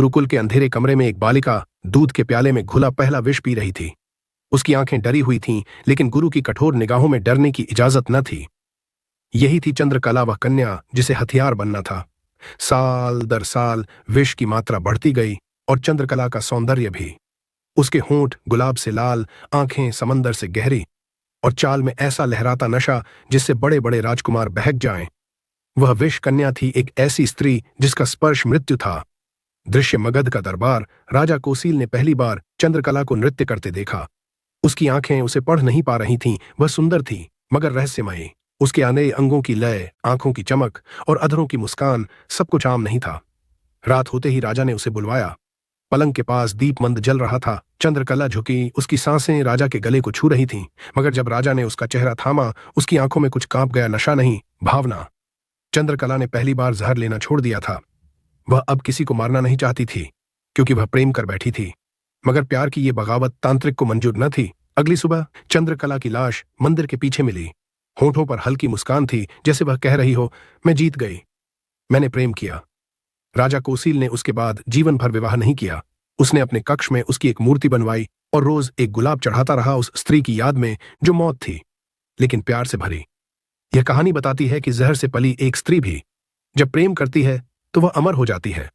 गुरुकुल के अंधेरे कमरे में एक बालिका दूध के प्याले में घुला पहला विष पी रही थी। उसकी आंखें डरी हुई थीं, लेकिन गुरु की कठोर निगाहों में डरने की इजाजत न थी। यही थी चंद्रकला, वह कन्या जिसे हथियार बनना था। साल दर साल विष की मात्रा बढ़ती गई और चंद्रकला का सौंदर्य भी। उसके होंठ गुलाब से लाल, आंखें समंदर से गहरी और चाल में ऐसा लहराता नशा जिससे बड़े बड़े राजकुमार बहक जाएं। वह विष कन्या थी, एक ऐसी स्त्री जिसका स्पर्श मृत्यु था। दृश्य मगध का दरबार। राजा कोसील ने पहली बार चंद्रकला को नृत्य करते देखा। उसकी आंखें उसे पढ़ नहीं पा रही थीं। वह सुंदर थी मगर रहस्यमयी। उसके अनेक अंगों की लय, आंखों की चमक और अधरों की मुस्कान, सब कुछ आम नहीं था। रात होते ही राजा ने उसे बुलवाया। पलंग के पास दीप मंद जल रहा था। चंद्रकला झुकी, उसकी सांसें राजा के गले को छू रही थीं। मगर जब राजा ने उसका चेहरा थामा, उसकी आंखों में कुछ कांप गया। नशा नहीं, भावना। चंद्रकला ने पहली बार जहर लेना छोड़ दिया था। वह अब किसी को मारना नहीं चाहती थी, क्योंकि वह प्रेम कर बैठी थी। मगर प्यार की ये बगावत तांत्रिक को मंजूर न थी। अगली सुबह चंद्रकला की लाश मंदिर के पीछे मिली। होठों पर हल्की मुस्कान थी, जैसे वह कह रही हो, मैं जीत गई, मैंने प्रेम किया। राजा कोसील ने उसके बाद जीवन भर विवाह नहीं किया। उसने अपने कक्ष में उसकी एक मूर्ति बनवाई और रोज एक गुलाब चढ़ाता रहा उस स्त्री की याद में जो मौत थी, लेकिन प्यार से भरी। यह कहानी बताती है कि जहर से पली एक स्त्री भी जब प्रेम करती है तो वह अमर हो जाती है।